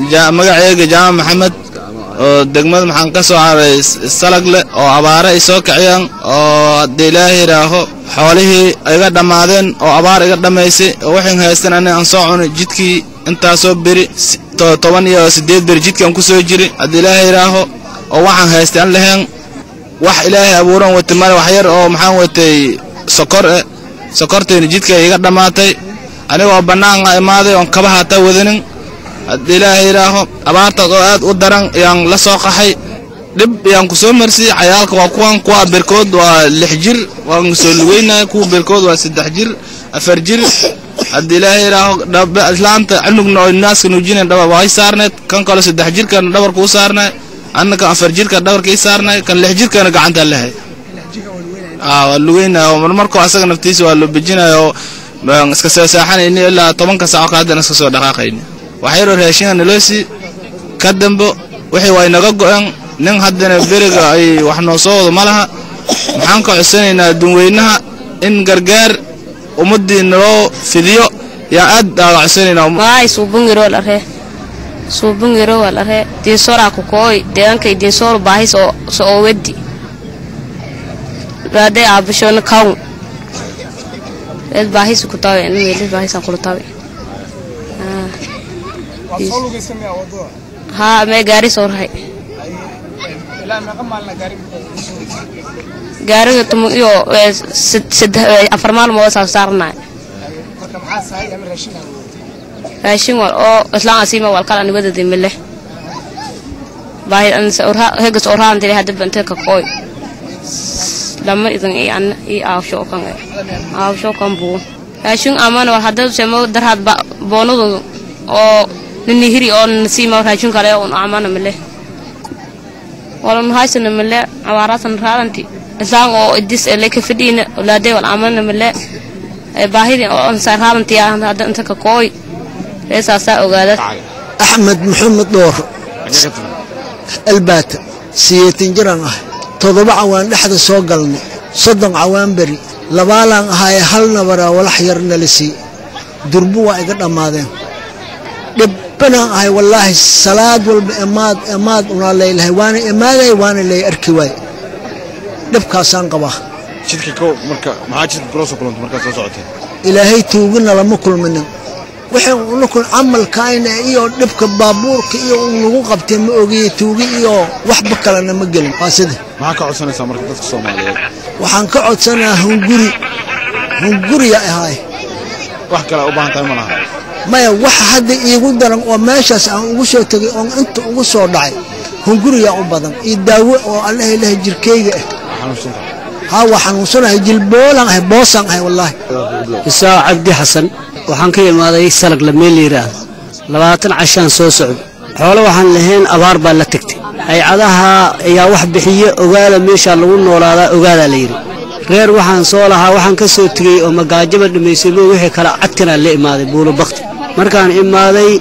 magacayga jaamac maxamed oo degmada maxaan ka soo caaray salagle oo abaare ay soo kaciyaan oo hadii ilaahay yiraaho xoolihii iga dhamaadeen oo abaar iga dhameysay oo waxaan haystan aan soo cunay jidkii inta soo biri 18 biri jidkan ku soo jiray hadii ilaahay yiraaho oo waxaan haystan lahayn wax ilaahay abuuran wata mar wax yar oo maxaan watay sokorteen jidka iga dhamaatay anigoo banaan imaaday oo kabaha ta wadanin hadii ilaahay yiraaho abaarta oo aad u daran yaan la soo qaxay dib yaan ku soo marsi cayaalka waa kuwa berkood waa 6 jir waan soo lugeynaa kuwa berkood waa 3 jir 4 jir hadii ilaahay yiraaho dhaba islaanta anugna oo naas ka nuujinay dhaba way saarneed kan kale 3 jirkan dhabar ku saarnay annaka 4 jirka dhabarkii saarnay kan 6 jirkana gacanta lahayd lugeynaa markoo asaga naftiisa waa loo bijinayo baan iska soo saaxanayni ilaa 10 saac ka hadana iska soo dhaqaaqayni waxayro raashin nolosi ka dambo wixii way naga go'an nin hadana beriga ay wax noo soo wado malaha maxaan ka cusanaynaa dadweynaha in gargaar ummadii noo fidiyo ya aad cusanaynaa waay suubungiro wala re diisora ku kooy deegankay diisor baahis oo wedi raade abshon kaw baahis ku taay in meel baahis ku taay ها ما جاري صور هاي لا ما قمالنا جاري تم يو سد أفرمال موسى صارنا راشين أو إسلام أسيمة والكلام نبدأ دي مله باهي أن صورها هيك صورها أنت هذا بنتك كوي لما إذن إيه أنا إيه أو شو كان بو راشين أمان وهذا سمو درهات بونو أو نهري أو نسيمة وراشين كله أو أمانة مله ولا نهايسن مله عواراتن رالنتي إسلام أو إديس اللي كفدين ولاده والأمانة مله باهي أو أنصار رالنتي هذا أنت كوي ليس أساء وقالت أحمد محمد دور البات سيتين جرانه تضبع عوان لحد سوقلني صدق عوان بري لبالان هاي هل نبرا ولا حيرنا لسي دربوا إقدر ماذا ربنا هاي والله الصلاة والإماد ولا الليل هوانا إمادة وانا اللي أركواي نبكى سانقبه شدك كو مركا معاجد بروسو كلنت مركا سوسعتي إلهي توقنا لما كل منا وحين نكون عمل كائنة إيو نبكى بابورك إيو نوقف تموجي توقي إيو وحبك لنا مجلم قاصده معك عود سنة سامرك تدك الصومالية وحنك عود سنة هنقري يا هاي وحكى لا أبان تايمنا ما يوح حد يقول ده وماشى عن وشو تجي عن أنت وشو ضعي هنقري يا أبدا يداوي والله له جركيه ها وحنوصلها جلبولا هي بوسان هي والله الساعة عبد حسن وحنكي ماذا يسلق لمين يراد لباتن عشان سو سعود حوله وحن لهين أبار بالتكتي أي عدها يا واحد بحية وقال ميشا لون ولا وقال ليري غير وحن صولها وحن كسوتري ومقاجبة لميسيبه وحي كلا عدكنا اللي إمادي بولو بختي مركان إمادي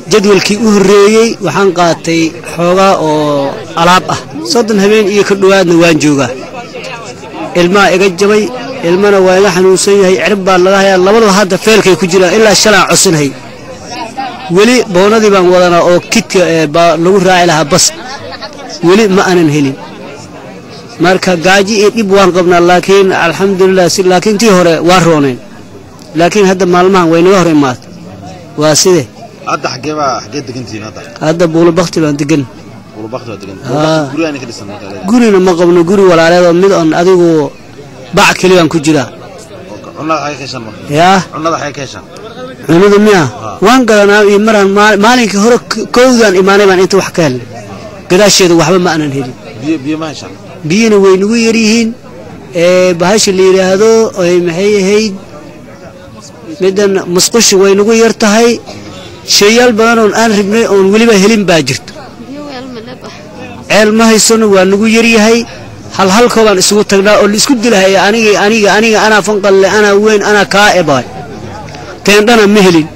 جدول كي أهريي وحن قاتي حوغا أو ألابة صدن هبين إيه كردواد نوان جوغا الماء إجابي الماء وين حنوسي هي عرب الله هي الله والله هذا فيلك يكجرا إلا الشلع عسن هي ولي بوندي بان ودنا أو كت لو راعي لها بس ولي ما أنا نهلي مركا جاجي يبوان قبنا لكن الحمد لله لكن تيهره وارونين لكن هذا مالمان وين وهره مات واسده هذا حقيقة دقنتي هذا بولو بختي بان دقن بولو بختي دقن قولي أنا كده سنة قولنا ما قبنا قولي ولا على مدن أديكو باع كليان كجرا عنا حي كيشان يا عنا حي كيشان عنا دميا وان قالنا يمرن مالك هرك كوزان إيماني من أنت وحكال كذا شيء وحبا ما أنا نهدي بي ما يشان بينا وينو يريهن بهاش اللي يرهدو محي هيد مدن مسقش وينو يرتهي شيال بدن أن ربنا أن ولي هلين باجرت علم هيسون وانو يريهي هل كمان اسمه تقدر اللي اسكت لها أنا فنقل أنا وين أنا كائباي تندنا مهلين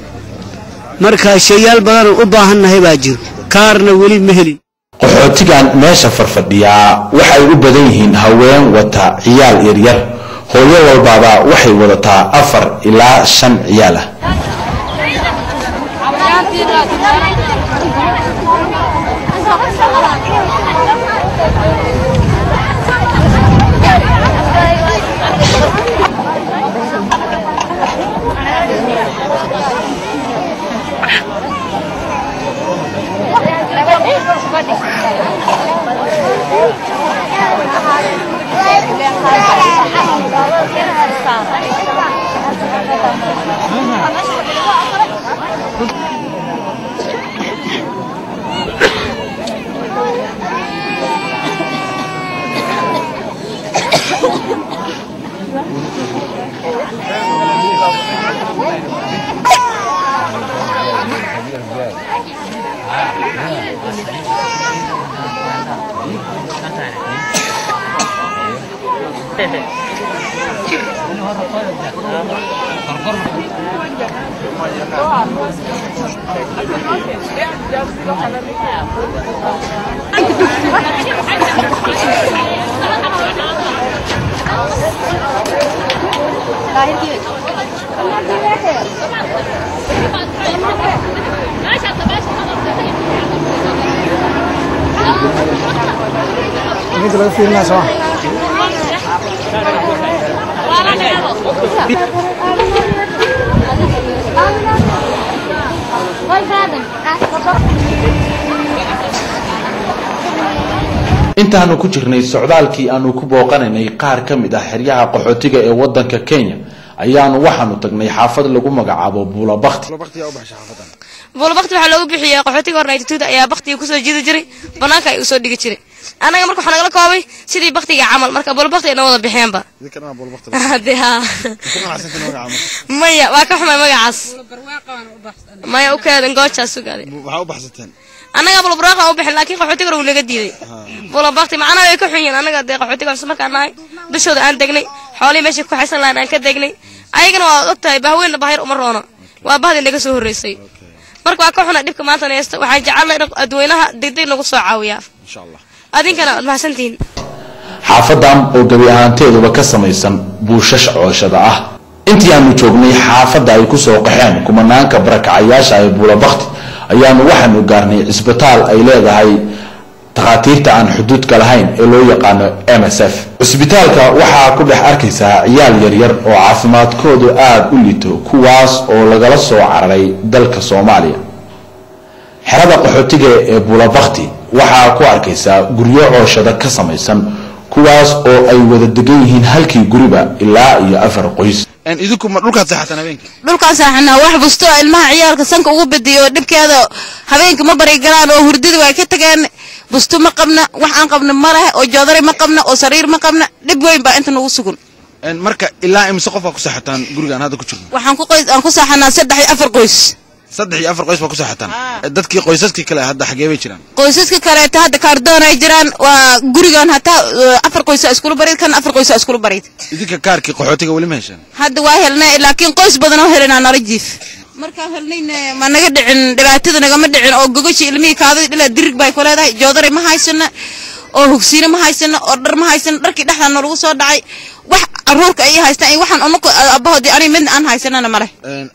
مركز شيال بدن أباهن هي باجر كارنا ولي مهلين qaxootigan meesha farfadhiya waxay u badan yihiin haween wata ciyaal yaryar hooyo walbaaba waxay wadataa 4 ilaa 5 ciyaal ah intaanu ku jirnay socdaalkii aanu ku booqanaynay qaar ka mid ah xeryaha qaxootiga ee wadanka Kenya ayaanu waxaanu tagnay xaafad lagu magacaabo Buulabakti. Buulabakti waxa lagu bixiyay qaxootiga hornaytooda ayaa baktiga ku soo jiidi jiray banaanka ay u soo dhigi jiray anaga marka waxa nagala koobay sidii baktiga camal marka Buulabakti ay wada bixiyeenba maya waa ka xumay magacaas maya u kaadan goocha sugaade waxa u baxsateen anaga Buulabakti u bixin laakiin qaxootiga uu laga diiday Buulabakti macna way ka xunyiin anaga qaxootiga marka nahay bishooda aan degnay xoolii meesha ku xaysan laan aan ka degnay ayagana waa ogtahay bahweyn bahir uma roono waa bahdi naga soo horeysay marka waa ka xuna dhibka maanta neesta waxaan jecelahay dadweynaha degdeg nagu soo caawiyaa insha Allah adinkana mahadsantiin xaafadan oo gabi ahaanteeduba ka samaysan buushash cooshada ah intii aanu joognay xaafada ay ku soo qaxeen kumanaanka barakacayaasha ay Buulabakti ayaanu waxaanu gaarnay isbitaal ay leedahay takhaatiirta aan xuduudka lahayn ee loo yaqaan MSF isbitaalka waxa ku dhex arkaysaa ciyaal yar yar oo caafimaadkoodu aad u liito kuwaas oo lagala soo cararay dalka Soomaaliya xerada qaxootiga ee Buulabakti waxa ku arkaysaa guryo cooshada ka samaysan kuwaas oo ay wada degan yihiin halkii guriba ilaa iyo 4 qoys ان idinku ma dhulka saxatan habeenkii dhulka saxana wax busto ilmaha ciyaalka sanka ugu badiyo dhibkeeda habeenkii ma bari galaan oo hurdida way ka tageen busto ma qabna wax aan qabna ma laha oo joodari ma qabna oo sariir ma qabna dhib weyn baa inta nagu sugan ان marka ilaa imse qof ku saxatan gurigan hada ku jirno waxaan ku saxanaa 3 iyo 4 qoys 3 iyo 4 qoys ba ku saxatan dadkii qoysaskii kale hadda xagee bay jiraan qoysaska kale hadda kaardoon ay jiraan waa gurigan hata 4 qoys isku barid kan 4 qoys isku barid idinka kaarkii qaxootiga wali ma heshaan hadda waa helnay laakiin qoys badan oo helena narajiif marka helnayna ma naga dhicin dhibaatada naga ma dhicin oo gogoshi ilmihi kaada dhila dirig bay ku leedahay joodari ma haysana oo hugsiina ma haysana oo dhar ma haysana dharkii dhaxdan lagu soo dhacay wax aroorka ay haystaan ay waxaan unuku abahoodii ani mid aan haysanana male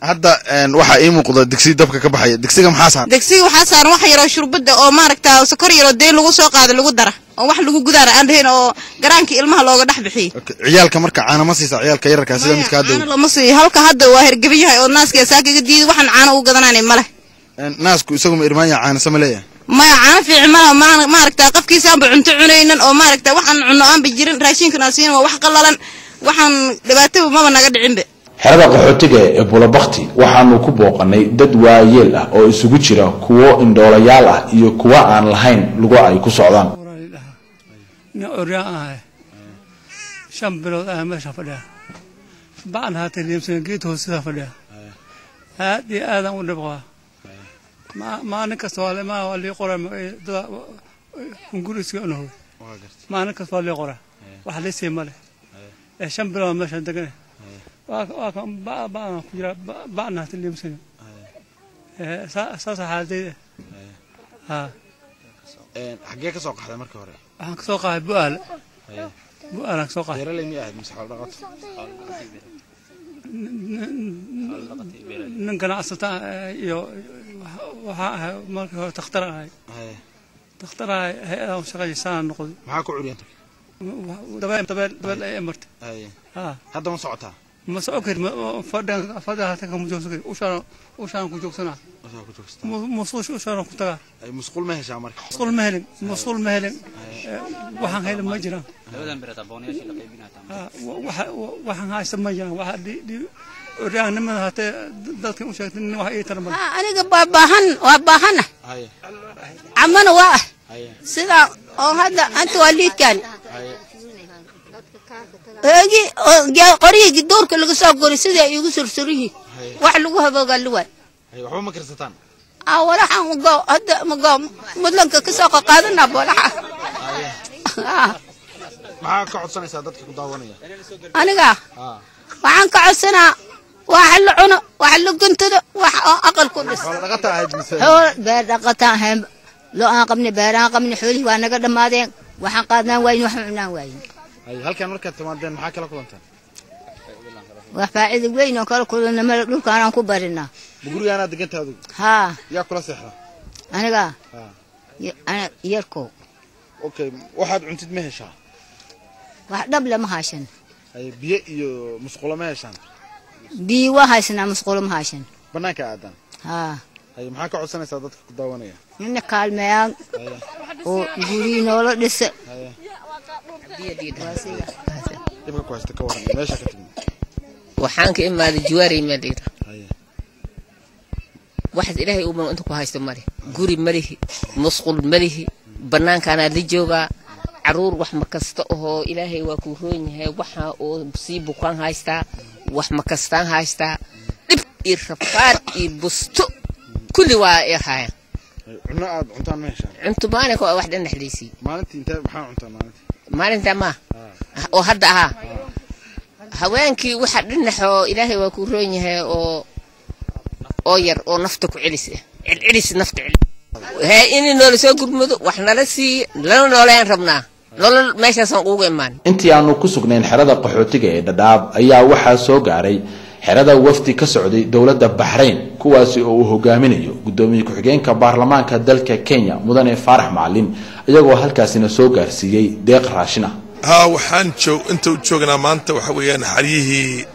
hadda waxa ii muuqda digsi dabka ka baxaya digsiga maxaa saaran digsiga waxa saaran wax yar oo shurbada oo maaragtaa sokor yar oo deen lagu soo qaado lagu dara oo wax lagu gudaara aan dhayn oo garaankii ilmaha looga dhax bixiyay ciyaalka marka caana ma siisa ciyaalka yarka sida midka hadda caana lama siiyo halka hadda waa hergaban yahay oo naaska saaqiga diiday waxaan caana u gadanaanay male naasku isagu ma irmaan yahay caana samaleeya ما عارف عمله ما ركتا قف كيسان بعنت عنينا أو ما ركتا وحن عنوان بجرين راشين كناسين ووح قللا وحن دباتو ما نقدر عنده xerada qaxootiga ee Buulabakti waxaanu ku booqanay dad waayeel ah oo isugu jira kuwo indhoolayaal ah iyo kuwa aan lahayn lugu ay ku socdaan shan bilood ah meesha fadhiya baan haatay leemsan geed hoosida fadhiya aad iyo aad aan u dhibqaa ما نك سؤال ما ولي قرا كونغرس أنه ما نك سؤال لي قرا واحد ليس ماله شن بلا مش عندنا واكم بعنا تلي مسنا ساس حالتي ها حقيقة سوق هذا مركب هراء سوق بؤال بؤال سوق غير اللي مياه مسحال ضغط نكن عصتا يو وها مركب تخترع هي شغل سان نقول معاك عريانتك دبل أي أمرت هذا ما صعتها ما سأكر فدا هتكلم مجوزك وشان كوجوكسنا مصوش وشان كتاع أي مسقول مهش عمرك مسقول مهلن وحن هاي المجرى وحن هاي سمجرى واحد دي وريان ما هت ذاتك مشاهد إنه واحد يترمل أنا وباهن عمنا واه سيدا أو هذا أنت وليد كان أجي قريه الدور كل قصاب قري سيدا يقصر سريه وحلوها بقالوان أيوة هو مكرستان ولا حنقو هذا مقام مدلنك كسوق قادنا ولا maxaa ka codsanaysaa dadka ku daawanaya aniga waxaan ka codsanaa wax la cuno wax la guntado wax aqal ku dhis beer dhaqataan loo aan qabni beeraan qabni xoolihi waa naga dhamaadeen waxaan qaadnaan wayn wax cunaan wayn halkan markaad timaadeen maxaa kala kulantaan wax faa'iido weyn oo kala kulana meel dhulkaan aan ku barinaa gurigaana degantaadu yaa kula seexda aniga ana yarko okay waxaad cuntid ma heshaa wax dhab lama haashan biyo iyo musqulo ma heshaan biyo waa haysana musqulo ma haashan banaanka aadan maxaa ka codsanaysaa dadka ku daawanaya inna kaalmeeyaan oo guri noola dhisa ibka ku haysta ka waran meesha ka timid waxaan ka imaaday juwaari madira waxaad ilaahay u inta ku haysto mari guri marihi musqul marihi banaankaana la joogaa caruur wax ma kasta oo ilaahay waa ku roon yahay waxa oo si bukaan haystaa wax ma kastaan haystaa dib iyo rafaad iyo busto kulli waa yahay cunno aad cuntaan ma heshaan cunto maalinka waa wax dhan dhaxliisi maalintii intee maxaa cuntaan maalinta ma oo hadda haweenkii waxa dhinaxo ilaahay waa ku roon yahay oo yar oo nafta ku celis nafta celis in nool soo gurmado wax nala si lana nooleen rabnaa nolol meeshaasaan ugu imaan intii aanu ku sugnayn xerada qaxootiga ee Dadaab ayaa waxaa soo gaaray xerada wafdi ka socday dawladda Bahrain kuwaasi oo uu hogaaminayo gudoomiye ku-xigeenka baarlamaanka dalka Kenya mudane Faarax Macalin iyagoo halkaasina soo gaarsiiyay deeq raashin waxaan inta joognaa maanta waxa weeyaan xariyihii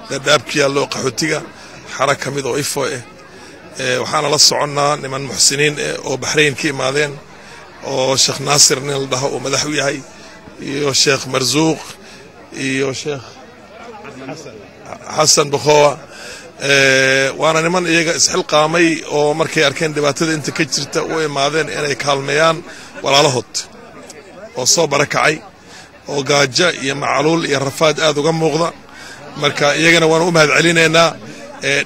Dadaabkiya loo qaxootiga xara kamid oo ifo waxaana la soconnaa niman muxsiniin oo Bahrain ka imaadeen oo Sheekh Naasir nin la dhaho oo madax u yahay iyo Sheekh Marzuuq iyo Sheekh Hassan Bukhawa waana niman iyaga isxilqaamay oo markay arkeen dhibaatada inta ka jirta u imaadeen inay kaalmeeyaan walaalahood oo soo barakacay oo gaajo iyo macluul iyo rafaad aad uga muuqda marka iyagana waan u mahad celinaynaa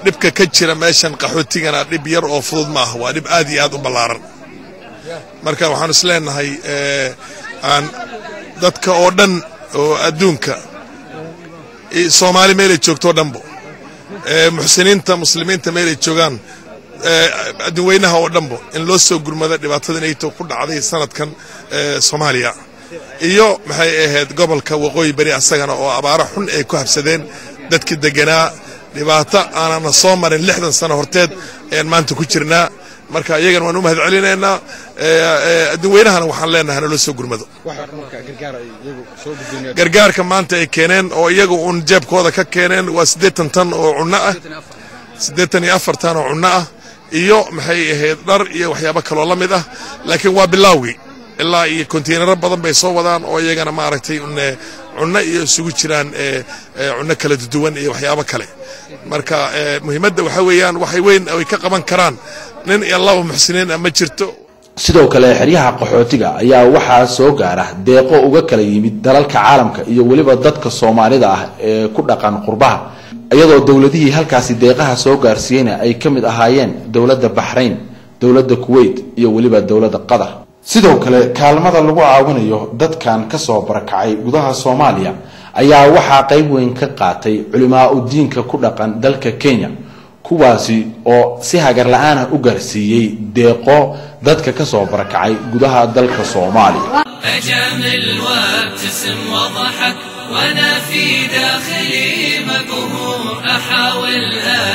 dhibka ka jira meeshan qaxootigana dhib yar oo fudud ma aha waa dhib aad iyo aad u ballaaran marka waxaan isleenahay aan dadka oo dhan oo adduunka Soomaali meel ay joogto dhanbo muxsiniinta muslimiinta meel ay joogaan adduunweynaha oo dhanbo in loo soo gurmado dhibaatada inay ku dhacday sanadkan Soomaaliya iyo maxay ahayd gobolka waqooyi bari asagana oo abaaro xun ay ku habsadeen dadkii deganaa dhibaato aanana soo marin 60 sano horteed aan maanta ku jirnaa marka iyagana waan u mahad celinaynaa adduunweynahana waxaan leenahay inuu soo gurmado gargaarka maanta ay keeneen oo iyagu un jeebkooda ka keeneen waa 80 tan oo cunno ah 84 tan oo cunno ah iyo maxay ahayd dhar iyo waxyaabo kale oo la mid ah laakiin waa bilaawi ilaa iyo container badan bay soo wadaan oo iyagana ma aragtay cunno iyo isugu jiraan cunno kala duwan iyo waxyaabo kale marka muhiimadda waxa weeyaan waxay weyn ay ka qaban karaan nin iyo laba muxsiniin ama jirto sidoo kale xeryaha qaxootiga ayaa waxaa soo gaara deeqo uga kala yimid dalalka caalamka iyo waliba dadka Soomaalida ah ee ku dhaqan qurbaha iyadoo dawladihii halkaasi deeqaha soo gaarsiiyeen ay kamid ahaayeen dawladda Bahrain dawladda Kuwait iyo waliba dawladda Qatar sidoo kale kaalmada lagu caawinayo dadkan ka soo barakacay gudaha Soomaaliya ayaa waxaa qayb weyn ka qaatay culimaa u diinka ku dhaqan dalka Kenya kuwaasi oo si hagar la'aan ah u gaarsiiyay deeqo dadka ka soo barakacay gudaha dalka Soomaaliya أجمل وابتسم وضحك وأنا في داخلي مقهور أحاول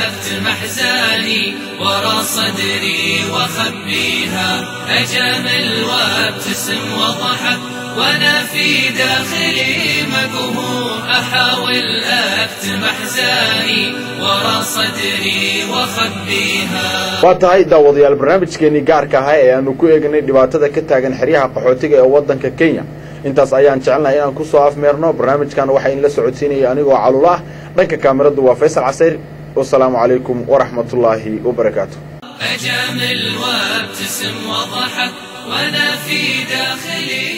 أكتم أحزاني ورا صدري وأخبيها أجمل وابتسم وضحك وأنا في داخلي مقهور أحاول أكتم أحزاني ورا صدري وأخبيها واتهاي داوديال barnaamijkeeni gaarka ah ee aanu ku eegnay dhibaatada ka taagan xeryaha qaxootiga ee wadanka Kenya intaas ayaan jecelnahay inaan ku soo afmeerno barnaamijkan waxa in la socodsiinaya anigoo calula dhanka kaamiradu waa Faysal Casir والسلام عليكم ورحمة الله وبركاته أجمل وابتسم وضحك وأنا في داخلي